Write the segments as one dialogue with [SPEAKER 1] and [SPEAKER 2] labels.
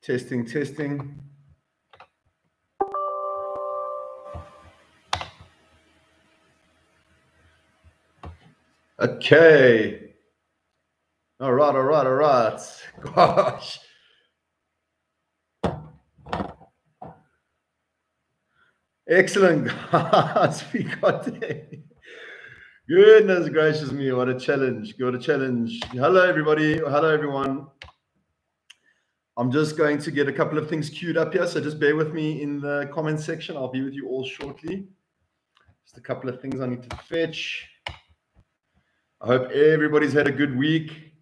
[SPEAKER 1] Testing, testing. Okay. All right, all right, all right. Gosh. Excellent, guys. We got there. Goodness gracious me, what a challenge. What a challenge. Hello, everybody. Hello, everyone. I'm just going to get a couple of things queued up here, so just bear with me in the comment section. I'll be with you all shortly. Just a couple of things I need to fetch. I hope everybody's had a good week.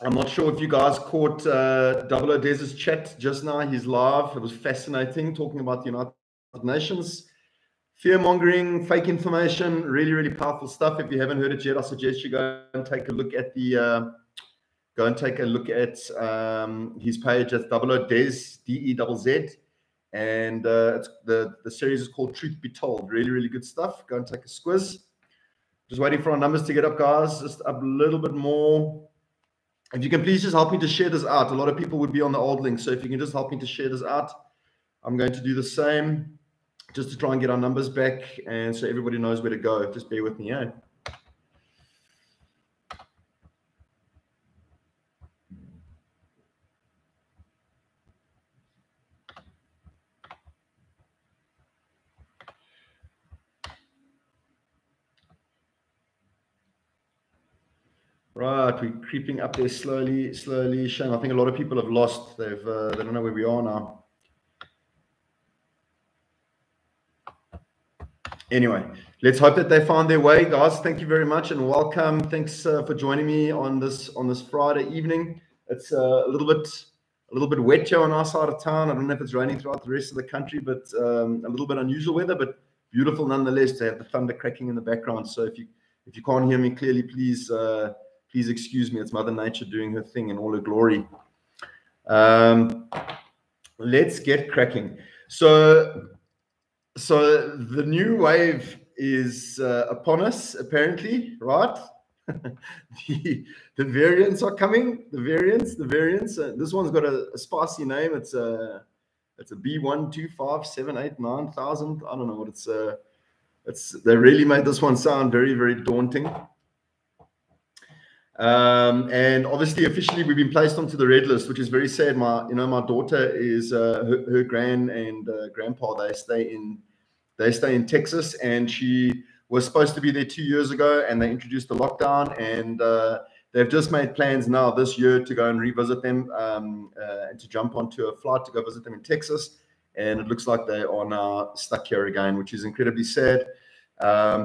[SPEAKER 1] I'm not sure if you guys caught Double O Dez's chat just now. He's live. It was fascinating, talking about the United Nations. Fear-mongering, fake information, really, really powerful stuff. If you haven't heard it yet, I suggest you go and take a look at the his page. That's Double O Dez, DEZZ, and the series is called Truth Be Told. Really, really good stuff. Go and take a squiz. Just waiting for our numbers to get up, guys. Just up a little bit more. If you can please just help me to share this out. A lot of people would be on the old link, so if you can just help me to share this out, I'm going to do the same, just to try and get our numbers back, and so everybody knows where to go. Just bear with me, yeah. Right, we're creeping up there slowly, slowly. Shame, I think a lot of people have lost. They don't know where we are now. Anyway, let's hope that they find their way, guys. Thank you very much and welcome. Thanks for joining me on this Friday evening. It's a little bit wet here on our side of town. I don't know if it's raining throughout the rest of the country, but a little bit unusual weather, but beautiful nonetheless to have the thunder cracking in the background. So if you can't hear me clearly, please excuse me. It's Mother Nature doing her thing in all her glory. Let's get cracking. So the new wave is upon us, apparently, right? the variants are coming. The variants. This one's got a spicy name. It's a B125789000. I don't know what it's. They really made this one sound very, very daunting. And obviously, officially, we've been placed onto the red list, which is very sad. My daughter is her gran and grandpa. They stay in Texas, and she was supposed to be there 2 years ago, and they introduced the lockdown, and they've just made plans now this year to go and revisit them and to jump onto a flight to go visit them in Texas. And it looks like they are now stuck here again, which is incredibly sad.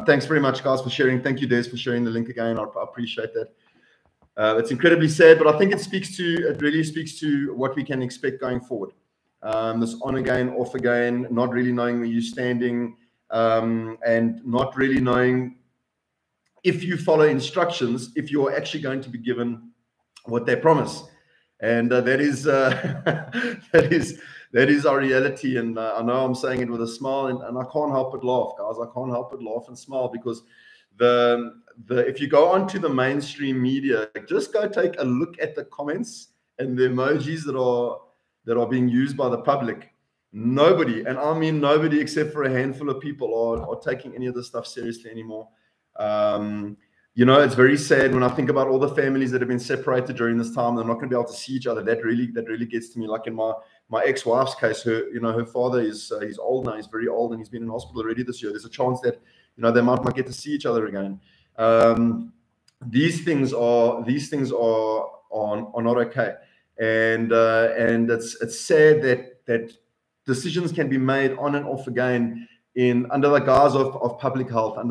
[SPEAKER 1] Thanks very much, guys, for sharing. Thank you, Des, for sharing the link again. I appreciate that. It's incredibly sad, but I think it really speaks to what we can expect going forward. This on again, off again, not really knowing where you're standing, and not really knowing if you follow instructions, if you're actually going to be given what they promise. And that is our reality. And I know I'm saying it with a smile, and I can't help but laugh, guys. I can't help but laugh and smile because if you go onto the mainstream media, just go take a look at the comments and the emojis that are being used by the public. Nobody, and I mean nobody except for a handful of people are taking any of this stuff seriously anymore. It's very sad when I think about all the families that have been separated during this time. They're not going to be able to see each other. That really gets to me. Like in my ex-wife's case, her father he's old now. He's very old, and he's been in hospital already this year. There's a chance that they might not get to see each other again. These things are not okay, and it's sad that decisions can be made on and off again under the guise of public health, and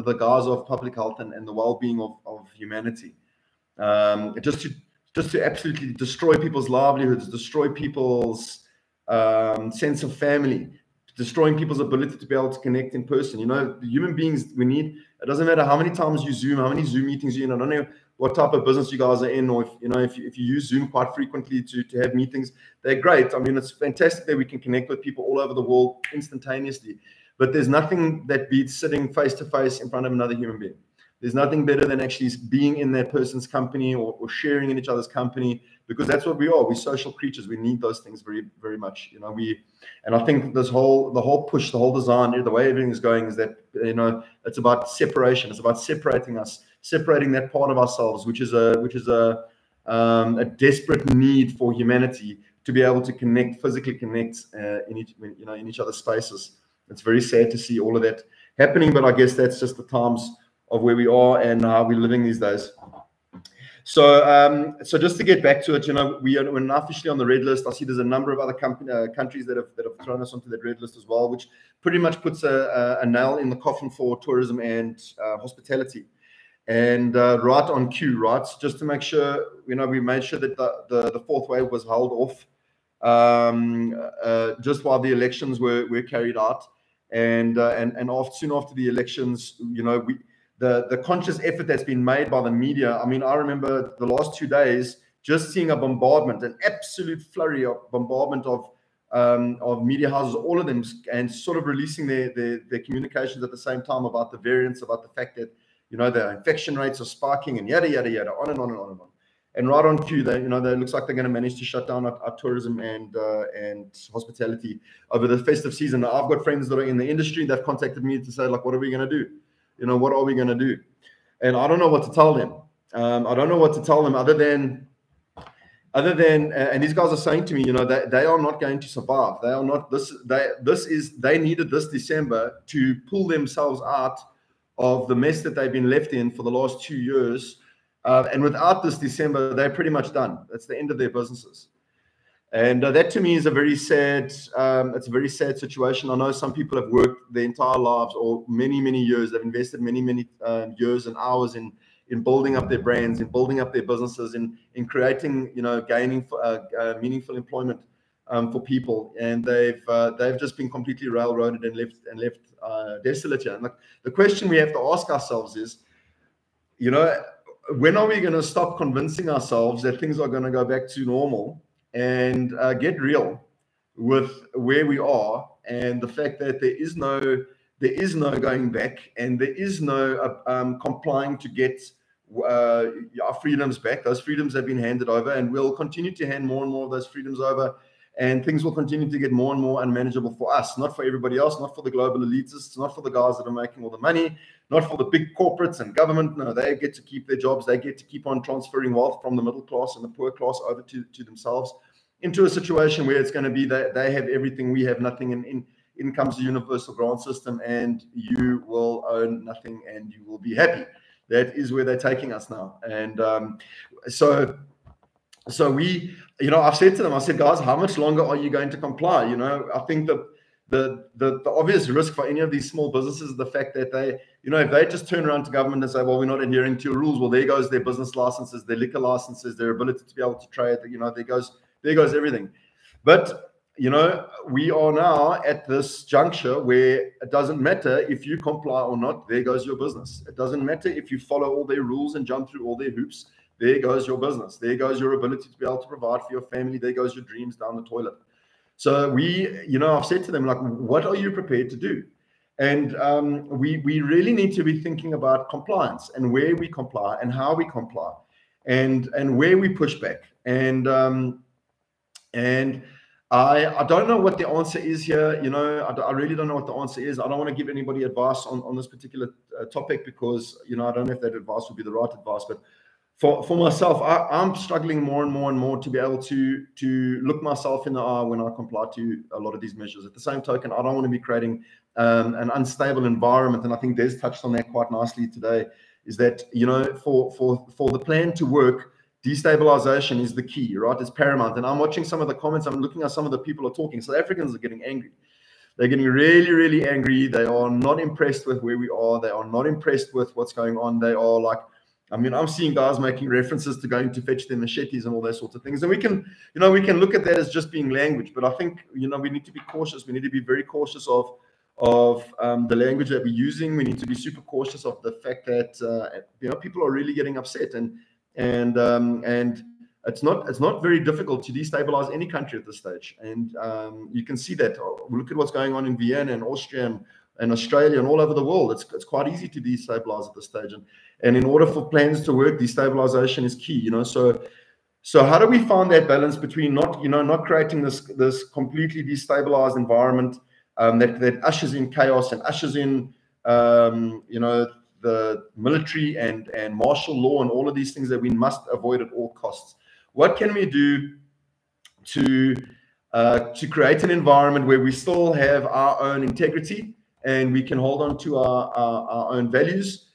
[SPEAKER 1] the well-being of humanity, just to absolutely destroy people's livelihoods, destroy people's sense of family, destroying people's ability to be able to connect in person. The human beings we need. It doesn't matter how many times you Zoom, how many Zoom meetings you're in. I don't know what type of business you guys are in, or if you use Zoom quite frequently to have meetings. They're great. I mean, it's fantastic that we can connect with people all over the world instantaneously. But there's nothing that beats sitting face to face in front of another human being. There's nothing better than actually being in that person's company or sharing in each other's company, because that's what we are. We're social creatures. We need those things very, very much. You know, and I think the whole push, the whole design, the way everything is going is that, you know, it's about separation. It's about separating us, separating that part of ourselves, which is a desperate need for humanity to be able to physically connect in each other's spaces. It's very sad to see all of that happening, but I guess that's just the times of where we are and how we're living these days. So, so just to get back to it, you know, we're now officially on the red list. I see there's a number of other countries that have thrown us onto that red list as well, which pretty much puts a nail in the coffin for tourism and hospitality. And right on cue, right? Just to make sure, you know, we made sure that the fourth wave was held off just while the elections were carried out, and soon after the elections, you know, the conscious effort that's been made by the media. I mean, I remember the last 2 days just seeing a bombardment, an absolute flurry of bombardment of media houses, all of them, and sort of releasing their communications at the same time about the variants, about the fact that, you know, the infection rates are spiking and yada yada yada, on and on and on and on. And right on cue, it looks like they're going to manage to shut down our tourism and hospitality over the festive season. Now, I've got friends that are in the industry that contacted me to say, like, what are we going to do? You know, what are we going to do? And I don't know what to tell them. I don't know what to tell them other than, and these guys are saying to me, you know, they are not going to survive. They are not. They needed this December to pull themselves out of the mess that they've been left in for the last 2 years. And without this December, they're pretty much done. That's the end of their businesses. And that to me is a very sad, it's a very sad situation. I know some people have worked their entire lives or many, many years. They've invested many, many years and hours in building up their brands, in building up their businesses, in creating, you know, gaining meaningful employment for people. And they've just been completely railroaded and left desolate here. And the question we have to ask ourselves is, you know, when are we going to stop convincing ourselves that things are going to go back to normal and get real with where we are and the fact that there is no going back, and there is no complying to get our freedoms back. Those freedoms have been handed over, and we'll continue to hand more and more of those freedoms over, and things will continue to get more and more unmanageable for us, not for everybody else, not for the global elitists, not for the guys that are making all the money, not for the big corporates and government. No, they get to keep their jobs. They get to keep on transferring wealth from the middle class and the poor class over to themselves, into a situation where it's going to be that they have everything, we have nothing, and in comes the universal grant system, and you will own nothing and you will be happy. That is where they're taking us now. And so we, you know, I've said to them, I said, guys, how much longer are you going to comply? You know, I think the obvious risk for any of these small businesses is the fact that they, you know, if they just turn around to government and say, well, we're not adhering to your rules, well, there goes their business licenses, their liquor licenses, their ability to be able to trade, you know, there goes everything. But, you know, we are now at this juncture where it doesn't matter if you comply or not, there goes your business. It doesn't matter if you follow all their rules and jump through all their hoops, there goes your business. There goes your ability to be able to provide for your family. There goes your dreams down the toilet. So we, you know, I've said to them, like, what are you prepared to do? And we really need to be thinking about compliance and where we comply and how we comply and where we push back. And I don't know what the answer is here. You know, I really don't know what the answer is. I don't want to give anybody advice on this particular topic, because, you know, I don't know if that advice would be the right advice. But for myself, I'm struggling more and more to be able to look myself in the eye when I comply to a lot of these measures. At the same token, I don't want to be creating an unstable environment. And I think Des touched on that quite nicely today, is that, you know, for the plan to work, destabilization is the key, right? It's paramount. And I'm watching some of the comments. I'm looking at some of the people are talking. South Africans are getting angry. They're getting really, really angry. They are not impressed with where we are. They are not impressed with what's going on. They are like, I mean, I'm seeing guys making references to going to fetch their machetes and all those sorts of things. And we can, you know, we can look at that as just being language. But I think, you know, we need to be cautious. We need to be very cautious of the language that we're using. We need to be super cautious of the fact that, you know, people are really getting upset. And it's not very difficult to destabilize any country at this stage. And you can see that. Look at what's going on in Vienna and Austria and in Australia and all over the world. It's quite easy to destabilize at this stage. And in order for plans to work, destabilization is key, you know. So how do we find that balance between not creating this completely destabilized environment that ushers in chaos and ushers in the military and martial law and all of these things that we must avoid at all costs? What can we do to create an environment where we still have our own integrity and we can hold on to our own values,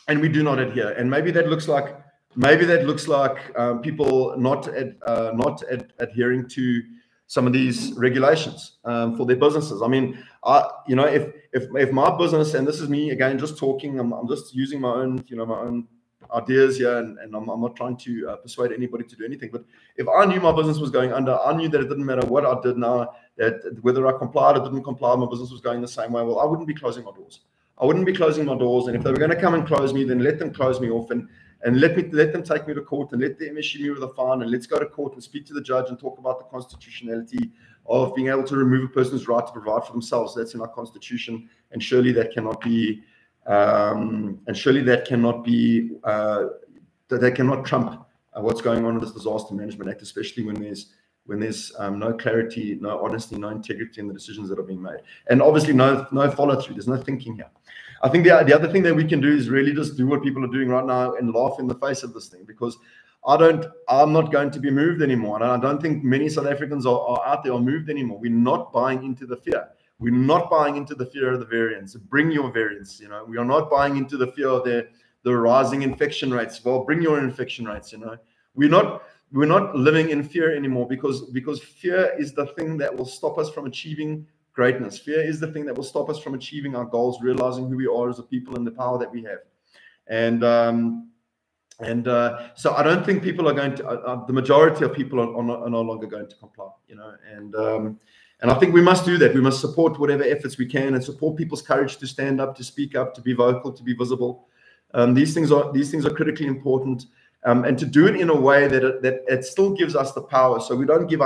[SPEAKER 1] and we do not adhere? And maybe that looks like people not adhering to some of these regulations for their businesses. I mean, if my business, and this is me again just talking, I'm just using my own ideas here, and I'm not trying to persuade anybody to do anything. But if I knew my business was going under, I knew that it didn't matter what I did now, that whether I complied or didn't comply, my business was going the same way. Well, I wouldn't be closing my doors. And if they were going to come and close me, then let them close me off and let them take me to court and let them issue me with a fine, and let's go to court and speak to the judge and talk about the constitutionality of being able to remove a person's right to provide for themselves. That's in our constitution, and surely that cannot be they cannot trump what's going on in this Disaster Management Act, especially when there's no clarity, no honesty, no integrity in the decisions that are being made, and obviously no follow through. There's no thinking here. I think the other thing that we can do is really just do what people are doing right now and laugh in the face of this thing, because I'm not going to be moved anymore. And I don't think many South Africans are out there are moved anymore. We're not buying into the fear. We're not buying into the fear of the variants. Bring your variants. You know, we are not buying into the fear of the rising infection rates. Well, bring your infection rates. You know, we're not living in fear anymore, because fear is the thing that will stop us from achieving greatness. Fear is the thing that will stop us from achieving our goals, realizing who we are as a people and the power that we have. So I don't think people are going to. The majority of people are no longer going to comply. You know, and I think we must do that. We must support whatever efforts we can and support people's courage to stand up, to speak up, to be vocal, to be visible. These things are critically important. And to do it in a way that it still gives us the power. So we don't we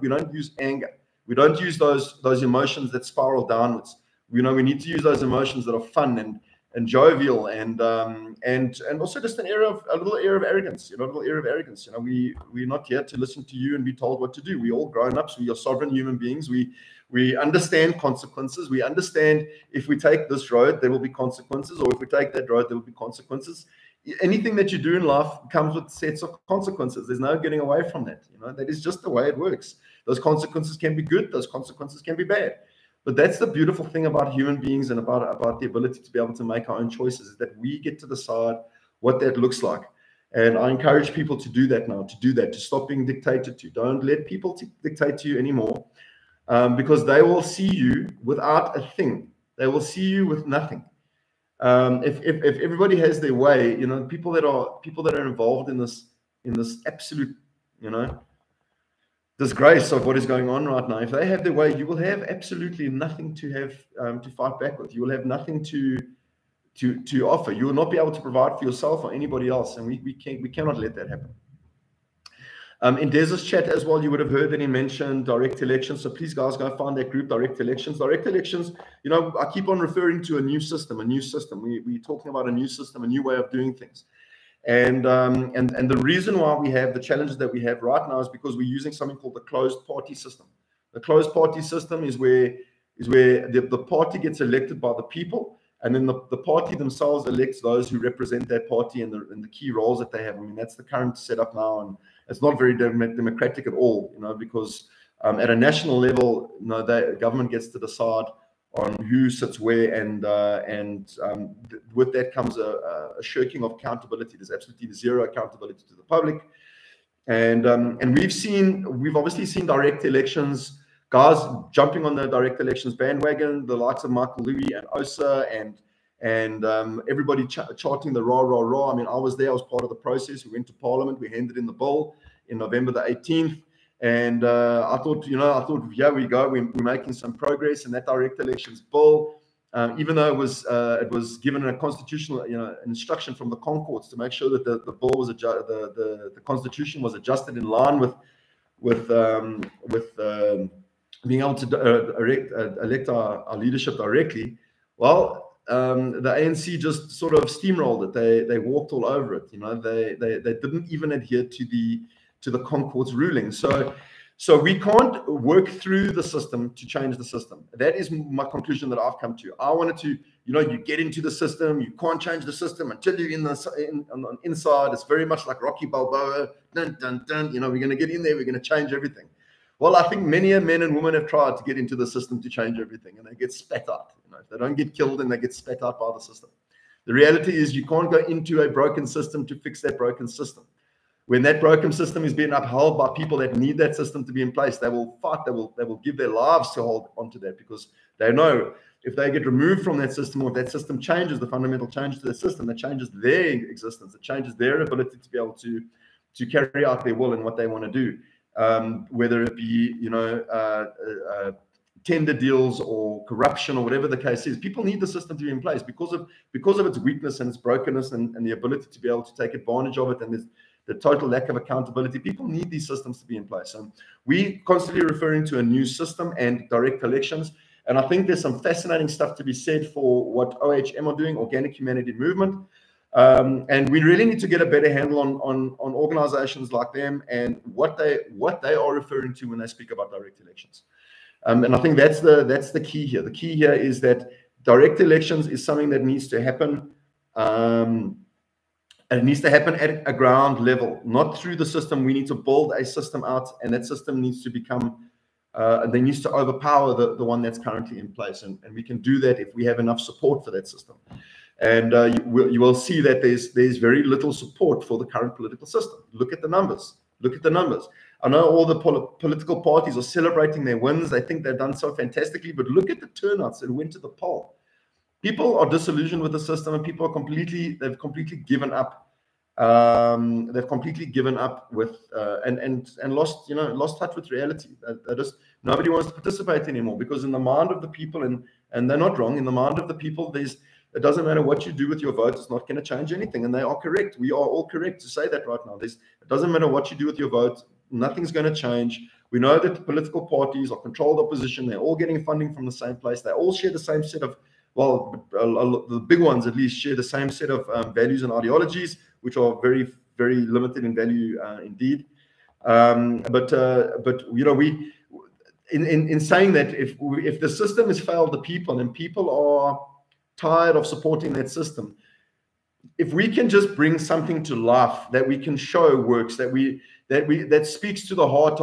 [SPEAKER 1] don't use anger. We don't use those emotions that spiral downwards. We need to use those emotions that are fun and jovial and also just a little air of arrogance. We're not here to listen to you and be told what to do. We're all grown-ups. We are sovereign human beings. We understand consequences. We understand if we take this road, there will be consequences, or if we take that road, there will be consequences. Anything that you do in life comes with sets of consequences. There's no getting away from that. That is just the way it works. Those consequences can be good. Those consequences can be bad. But that's the beautiful thing about human beings and about the ability to be able to make our own choices, is that we get to decide what that looks like. And I encourage people to do that now, to stop being dictated to. Don't let people dictate to you anymore, because they will see you without a thing. They will see you with nothing. If everybody has their way, people that are involved in this absolute, disgrace of what is going on right now, if they have their way, you will have absolutely nothing to have to fight back with. You will have nothing to offer. You will not be able to provide for yourself or anybody else, and we cannot let that happen. In Des's chat as well, you would have heard that he mentioned direct elections. So please, guys, go find that group, Direct Elections. Direct elections, I keep on referring to a new system. We're talking about a new system, a new way of doing things. And the reason why we have the challenges that we have right now is because we're using something called the closed party system. The closed party system is where the party gets elected by the people, and then the party themselves elects those who represent that party and the key roles that they have. I mean, that's the current setup now, and it's not very democratic at all, because at a national level, the government gets to decide on who sits where, and with that comes a shirking of accountability. There's absolutely zero accountability to the public, and we've obviously seen direct elections, guys jumping on the direct elections bandwagon, the likes of Michael Louis and Osa and everybody charting the rah rah rah. I mean, I was there. I was part of the process. We went to Parliament. We handed in the bill in November the 18th. And I thought, here we go. We're making some progress in that direct elections bill, even though it was given a constitutional, instruction from the Concords to make sure that the bill was the constitution was adjusted in line with being able to elect our leadership directly, well, the ANC just sort of steamrolled it. They walked all over it. You know, they didn't even adhere to the Concord's ruling. So we can't work through the system to change the system. That is my conclusion that I've come to. I wanted to, you know, you get into the system, you can't change the system until you're on the inside. It's very much like Rocky Balboa. Dun, dun, dun. You know, we're going to get in there, we're going to change everything. Well, I think many men and women have tried to get into the system to change everything, and they get spat out. You know, if they don't get killed, and they get spat out by the system. The reality is you can't go into a broken system to fix that broken system. When that broken system is being upheld by people that need that system to be in place, they will fight. They will give their lives to hold onto that, because they know if they get removed from that system, or if that system changes, the fundamental change to the system, that changes their existence, it changes their ability to be able to carry out their will and what they want to do, whether it be, you know, tender deals or corruption or whatever the case is. People need the system to be in place because of its weakness and its brokenness, and the ability to be able to take advantage of it, and the total lack of accountability. People need these systems to be in place. And we constantly referring to a new system and direct elections. And I think there's some fascinating stuff to be said for what OHM are doing, Organic Humanity Movement. And we really need to get a better handle on organizations like them and what they are referring to when they speak about direct elections. And I think that's the key here. The key here is that direct elections is something that needs to happen. And it needs to happen at a ground level, not through the system. We need to build a system out, and that system needs to become, they needs to overpower the one that's currently in place. And we can do that if we have enough support for that system. And you will see that there's very little support for the current political system. Look at the numbers. Look at the numbers. I know all the political parties are celebrating their wins. They think they've done so fantastically, but look at the turnouts that went to the poll. People are disillusioned with the system, and people are they've completely given up. They've completely given up with and lost touch with reality. That just nobody wants to participate anymore, because in the mind of the people, and they're not wrong, in the mind of the people, it doesn't matter what you do with your vote, it's not going to change anything. And they are correct. We are all correct to say that right now. It doesn't matter what you do with your vote, nothing's going to change. We know that the political parties are controlled opposition. They're all getting funding from the same place. They all share the same set of, well, the big ones at least share the same set of values and ideologies, which are very, very limited in value indeed. But you know, we in saying that, if the system has failed the people, and people are tired of supporting that system, if we can just bring something to life that we can show works, that speaks to the heart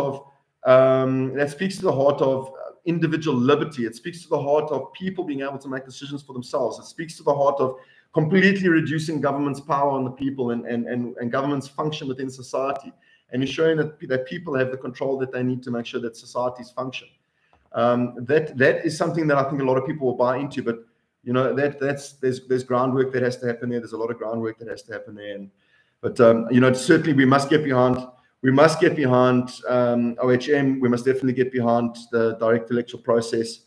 [SPEAKER 1] of individual liberty, it speaks to the heart of people being able to make decisions for themselves, it speaks to the heart of completely reducing government's power on the people and government's function within society, and ensuring that people have the control that they need to make sure that societies function. That is something that I think a lot of people will buy into. But you know, there's groundwork that has to happen there. There's a lot of groundwork that has to happen there. But you know, certainly we must get behind. We must get behind OHM. We must definitely get behind the direct electoral process,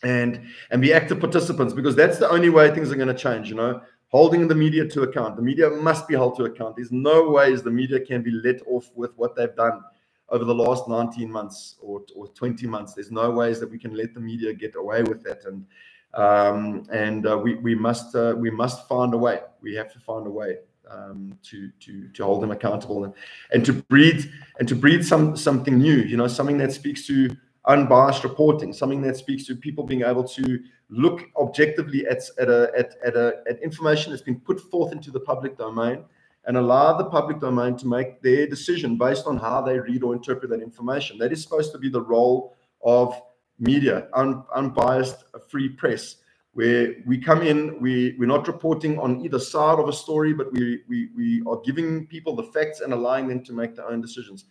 [SPEAKER 1] and be active participants, because that's the only way things are going to change. You know, holding the media to account. The media must be held to account. There's no ways the media can be let off with what they've done over the last 19 months or 20 months. There's no ways that we can let the media get away with that. We must find a way. We have to find a way to hold them accountable, and to breed something new. You know, something that speaks to unbiased reporting, something that speaks to people being able to look objectively at information that's been put forth into the public domain, and allow the public domain to make their decision based on how they read or interpret that information. That is supposed to be the role of media, unbiased, free press, where we come in, we're not reporting on either side of a story, but we are giving people the facts and allowing them to make their own decisions.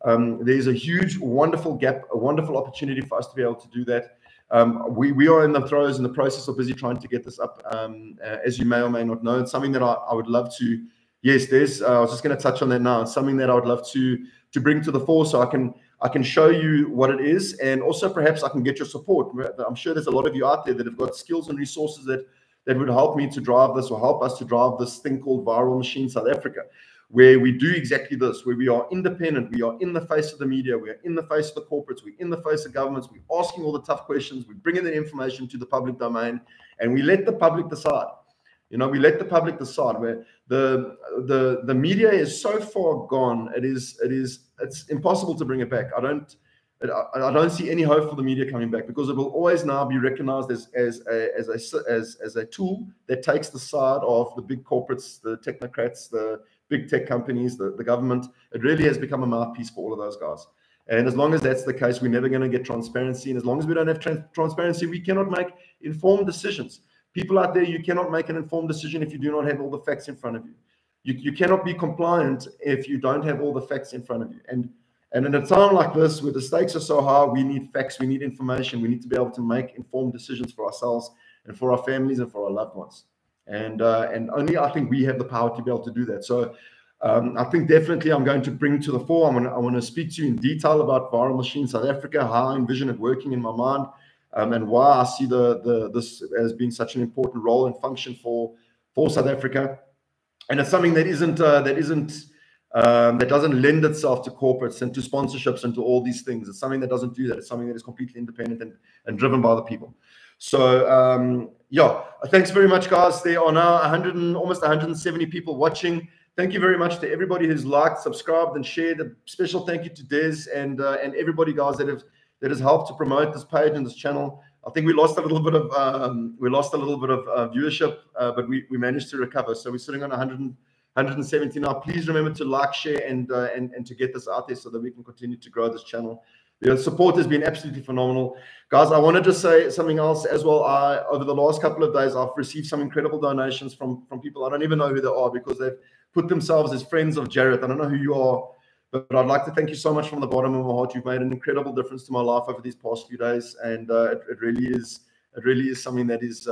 [SPEAKER 1] There's a huge, wonderful gap, a wonderful opportunity for us to be able to do that. We are in the throes, in the process of busy trying to get this up. As you may or may not know, it's something that I would love to. Yes, I was just going to touch on that now. It's something that I would love to bring to the fore, so I can show you what it is, and also perhaps I can get your support. I'm sure there's a lot of you out there that have got skills and resources that would help me to drive this, or help us to drive this thing called Viral Machine South Africa. where we do exactly this, where we are independent, we are in the face of the media, we are in the face of the corporates, we're in the face of governments, we're asking all the tough questions, we're bringing the information to the public domain, and we let the public decide. You know, we let the public decide. Where the media is so far gone, it's impossible to bring it back. I don't see any hope for the media coming back, because it will always now be recognized as a tool that takes the side of the big corporates, the technocrats, the big tech companies, the government. It really has become a mouthpiece for all of those guys. And as long as that's the case, we're never going to get transparency. And as long as we don't have transparency, we cannot make informed decisions. People out there, you cannot make an informed decision if you do not have all the facts in front of you. You cannot be compliant if you don't have all the facts in front of you. And in a time like this, where the stakes are so high, we need facts, we need information, we need to be able to make informed decisions for ourselves and for our families and for our loved ones. And only I think we have the power to be able to do that. So I think definitely I'm going to bring to the fore. I want to speak to you in detail about Viral Machine South Africa, how I envision it working in my mind, and why I see this as being such an important role and function for South Africa. And it's something that doesn't lend itself to corporates and to sponsorships and to all these things. It's something that doesn't do that. It's something that is completely independent and driven by the people. So yeah, thanks very much, guys. There are now almost 170 people watching. Thank you very much to everybody who's liked, subscribed, and shared. A special thank you to Des and everybody, guys, that has helped to promote this page and this channel. I think we lost a little bit of viewership, but we managed to recover. So we're sitting on 170 now. Please remember to like, share, and to get this out there so that we can continue to grow this channel. The support has been absolutely phenomenal. Guys, I wanted to say something else as well. Over the last couple of days, I've received some incredible donations from people. I don't even know who they are, because they've put themselves as friends of Jared. I don't know who you are, but I'd like to thank you so much from the bottom of my heart. You've made an incredible difference to my life over these past few days, and it really is something that is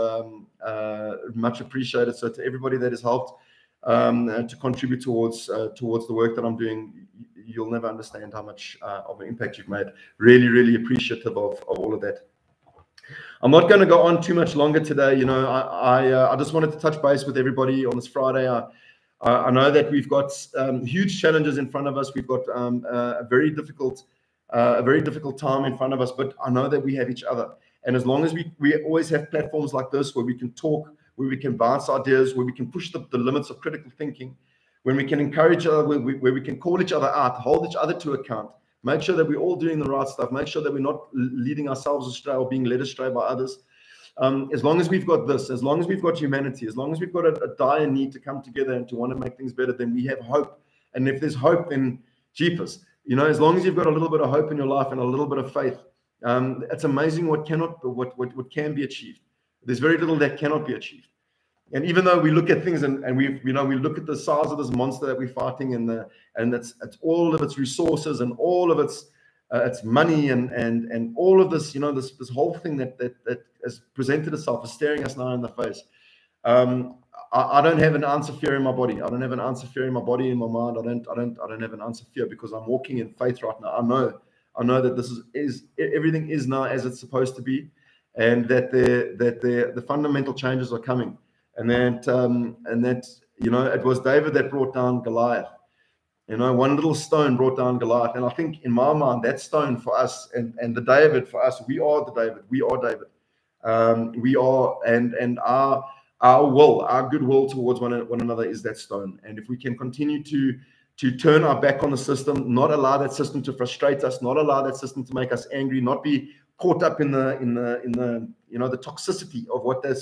[SPEAKER 1] much appreciated. So to everybody that has helped to contribute towards the work that I'm doing, you'll never understand how much of an impact you've made. Really, really appreciative of all of that. I'm not going to go on too much longer today. You know, I just wanted to touch base with everybody on this Friday. I know that we've got huge challenges in front of us. We've got a very difficult time in front of us, but I know that we have each other. And as long as we always have platforms like this where we can talk, where we can bounce ideas, where we can push the limits of critical thinking, when we can encourage other, where we can call each other out, hold each other to account, make sure that we're all doing the right stuff, make sure that we're not leading ourselves astray or being led astray by others. As long as we've got this, as long as we've got humanity, as long as we've got a dire need to come together and to want to make things better, then we have hope. And if there's hope, then jeepers, you know, as long as you've got a little bit of hope in your life and a little bit of faith, it's amazing what can be achieved. There's very little that cannot be achieved. And even though we look at things and we look at the size of this monster that we're fighting, and it's all of its resources and all of its money and all of this, you know, this whole thing that has presented itself, is staring us now in the face. I don't have an answer fear in my body. I don't have an answer fear in my body, in my mind. I don't have an answer fear, because I'm walking in faith right now. I know that this is everything is now as it's supposed to be, and that the fundamental changes are coming. And that you know, it was David that brought down Goliath. You know, one little stone brought down Goliath. And I think in my mind, that stone for us and the David for us, we are the David. We are David. We are, and our goodwill towards one another is that stone. And if we can continue to turn our back on the system, not allow that system to frustrate us, not allow that system to make us angry, not be caught up in the you know, the toxicity of what the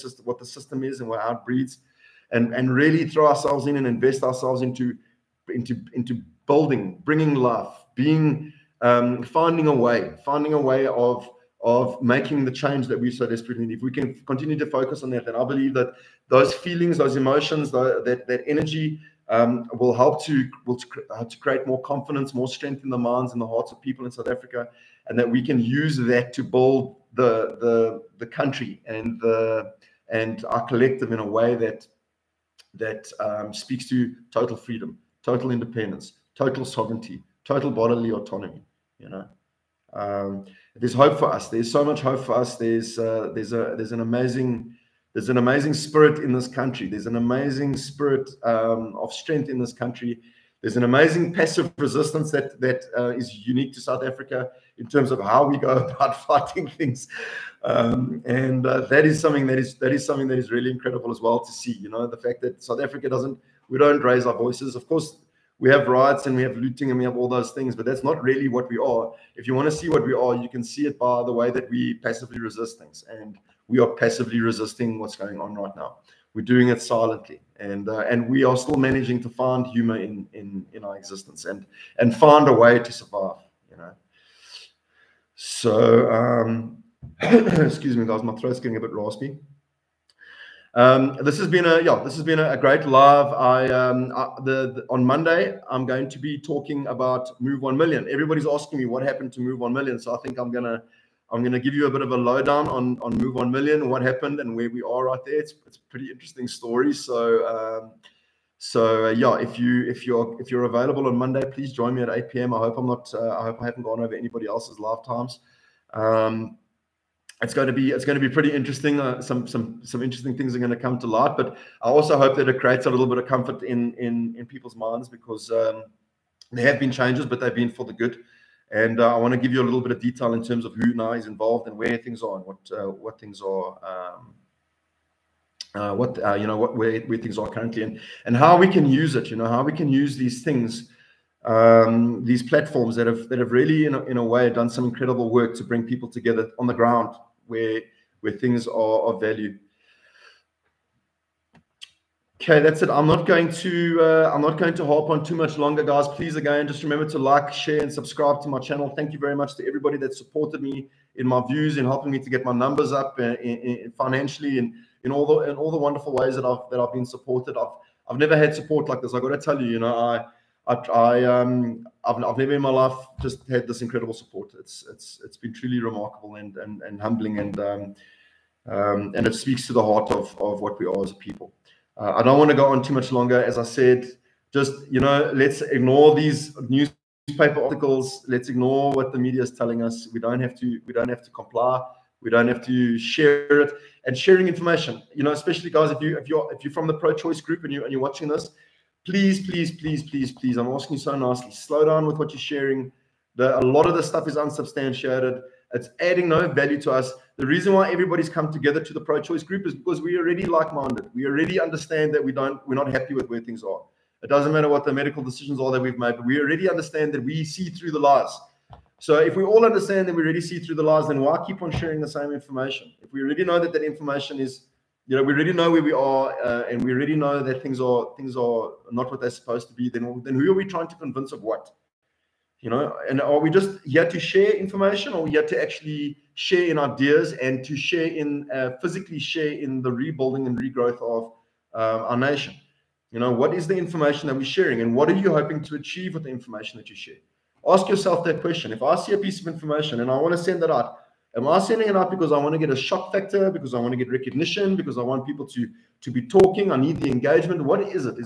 [SPEAKER 1] system is and how it breeds, and really throw ourselves in and invest ourselves into building, bringing life, being finding a way of making the change that we so desperately need. If we can continue to focus on that, then I believe that those feelings, those emotions, that energy will help to create more confidence, more strength in the minds and the hearts of people in South Africa, and that we can use that to build the country and our collective in a way that speaks to total freedom, total independence, total sovereignty, total bodily autonomy. You know, there's hope for us. There's so much hope for us. There's an amazing spirit in this country. There's an amazing spirit of strength in this country. There's an amazing passive resistance that is unique to South Africa in terms of how we go about fighting things, and that is something that is really incredible as well to see. You know, the fact that South Africa we don't raise our voices. Of course, we have riots and we have looting and we have all those things, but that's not really what we are. If you want to see what we are, you can see it by the way that we passively resist things, and we are passively resisting what's going on right now. We're doing it silently, and we are still managing to find humor in our existence and find a way to survive. You know. So excuse me, guys, my throat's getting a bit raspy. This has been a great live. On Monday I'm going to be talking about Move 1 Million. Everybody's asking me what happened to Move 1 Million, so I think I'm gonna give you a bit of a lowdown on Move 1 Million, what happened and where we are right there. It's a pretty interesting story. So yeah, if you're available on Monday, please join me at 8 p.m. I hope I haven't gone over anybody else's live times. It's going to be pretty interesting. Some interesting things are going to come to light, but I also hope that it creates a little bit of comfort in people's minds, because there have been changes, but they've been for the good. And I want to give you a little bit of detail in terms of who now is involved and where things are and what things are, where things are currently, and how we can use it. You know, how we can use these things, these platforms that have really, in a way, done some incredible work to bring people together on the ground where things are of value. Okay, that's it. I'm not going to harp on too much longer, guys. Please, again, just remember to like, share, and subscribe to my channel. Thank you very much to everybody that supported me in my views, in helping me to get my numbers up financially, and in all the wonderful ways that I've been supported. I've never had support like this. I got to tell you, you know, I've never in my life just had this incredible support. It's been truly remarkable and humbling, and it speaks to the heart of what we are as a people. I don't want to go on too much longer. As I said, just, you know, let's ignore these newspaper articles. Let's ignore what the media is telling us. We don't have to comply. We don't have to share it. And sharing information, you know, especially, guys, if you're from the pro-choice group and you're watching this, please, I'm asking you so nicely, slow down with what you're sharing. A lot of the stuff is unsubstantiated. It's adding no value to us. The reason why everybody's come together to the pro-choice group is because we already like-minded. We already understand that we're not happy with where things are. It doesn't matter what the medical decisions are that we've made, but we already understand that we see through the lies. So if we all understand that we already see through the lies, then why keep on sharing the same information? If we already know that information is, you know, we already know where we are, and we already know that things are not what they're supposed to be, then who are we trying to convince of what? You know, and are we just here to share information, or are we here to actually share in ideas and to share in physically share in the rebuilding and regrowth of our nation? You know, what is the information that we're sharing, and what are you hoping to achieve with the information that you share? Ask yourself that question. If I see a piece of information and I want to send it out, am I sending it out because I want to get a shock factor, because I want to get recognition, because I want people to be talking, I need the engagement? What is it?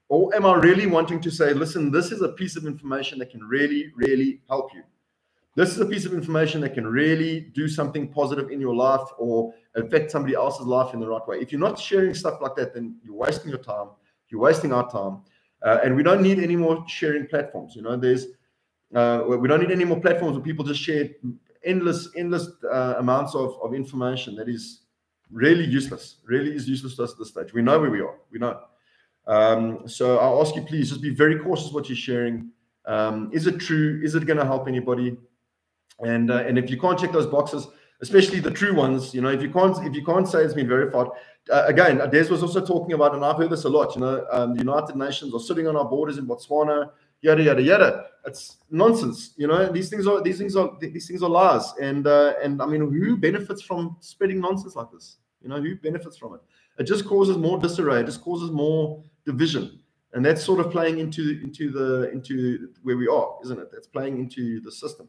[SPEAKER 1] Or am I really wanting to say, listen, this is a piece of information that can really, really help you. This is a piece of information that can really do something positive in your life or affect somebody else's life in the right way. If you're not sharing stuff like that, then you're wasting your time. You're wasting our time. And we don't need any more sharing platforms. You know, we don't need any more platforms where people just share endless amounts of information that is really useless. Really is useless to us at this stage. We know where we are. We know. So I'll ask you, please, just be very cautious what you're sharing. Is it true? Is it going to help anybody? And if you can't check those boxes, especially the true ones, you know, if you can't say it's been verified. Again, Des was also talking about, and I've heard this a lot. You know, the United Nations are sitting on our borders in Botswana. Yada yada yada. It's nonsense. You know, these things are lies. And I mean, who benefits from spreading nonsense like this? You know, who benefits from it? It just causes more disarray. It just causes more division, and that's sort of playing into where we are, isn't it? That's playing into the system.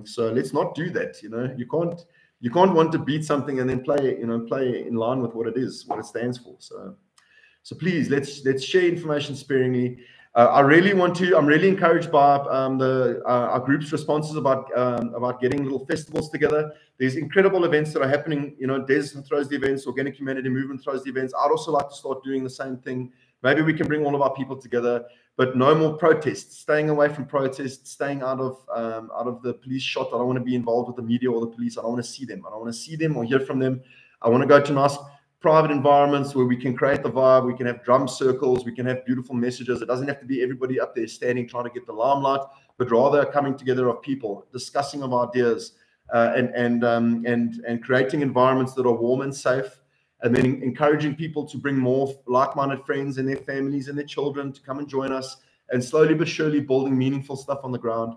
[SPEAKER 1] So let's not do that. You know, you can't want to beat something and then play in line with what it is, what it stands for. So please, let's share information sparingly. I'm really encouraged by our group's responses about getting little festivals together. There's incredible events that are happening. You know, Des throws the events, Organic Humanity Movement throws the events. I'd also like to start doing the same thing. Maybe we can bring all of our people together. but no more protests. Staying away from protests, staying out of the police shot. I don't want to be involved with the media or the police. I don't want to see them. I don't want to see them or hear from them. I want to go to nice private environments where we can create the vibe. We can have drum circles. We can have beautiful messages. It doesn't have to be everybody up there standing trying to get the limelight, but rather a coming together of people, discussing of ideas, and creating environments that are warm and safe, and then encouraging people to bring more like-minded friends and their families and their children to come and join us, and slowly but surely building meaningful stuff on the ground.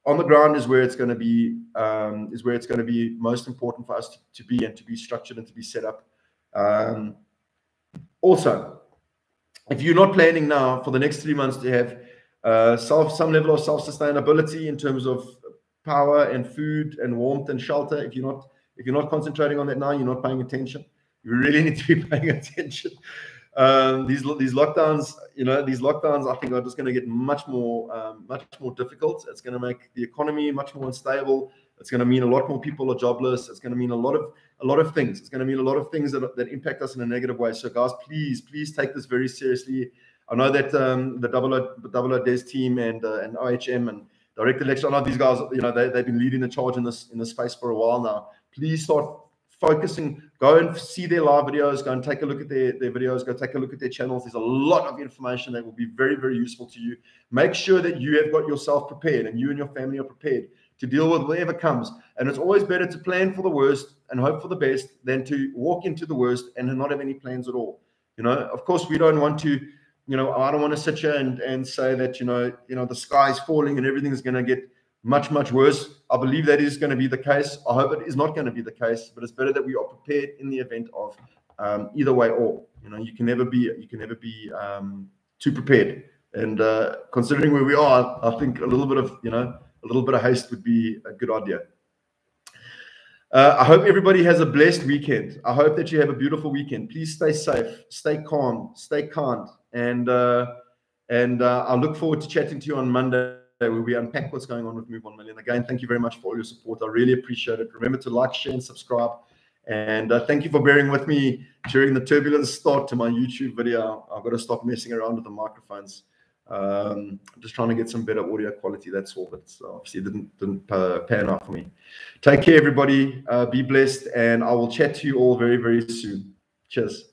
[SPEAKER 1] On the ground is where it's going to be most important for us to be, and to be structured and to be set up. Also, if you're not planning now for the next 3 months to have some level of self-sustainability in terms of power and food and warmth and shelter, if you're not concentrating on that now, you're not paying attention. You really need to be paying attention. These lockdowns, I think are just going to get much more difficult. It's going to make the economy much more unstable. It's going to mean a lot more people are jobless. It's going to mean a lot of things. It's going to mean a lot of things that impact us in a negative way. So guys, please take this very seriously. I know that the Double O Des team and OHM and Direct Election, I know these guys, they've been leading the charge in this space for a while now. Please start focusing. Go and see their live videos. Go and take a look at their videos. Go take a look at their channels. There's a lot of information that will be very, very useful to you. Make sure that you have got yourself prepared and you and your family are prepared to deal with whatever comes. And it's always better to plan for the worst and hope for the best than to walk into the worst and not have any plans at all. Of course, we don't want to, I don't want to sit here and say that, the sky is falling and everything is going to get much, much worse. I believe that is going to be the case. I hope it is not going to be the case, but it's better that we are prepared in the event of either way or. You can never be too prepared. And considering where we are, I think a little bit of haste would be a good idea. I hope everybody has a blessed weekend. I hope that you have a beautiful weekend. Please stay safe, stay calm, stay kind, and I look forward to chatting to you on Monday, where we unpack what's going on with Move 1 Million. Again, thank you very much for all your support. I really appreciate it. Remember to like, share, and subscribe. And thank you for bearing with me during the turbulent start to my YouTube video. I've got to stop messing around with the microphones. I'm just trying to get some better audio quality. That's all. But obviously it didn't pan out for me. Take care, everybody. Be blessed, and I will chat to you all very, very soon. Cheers.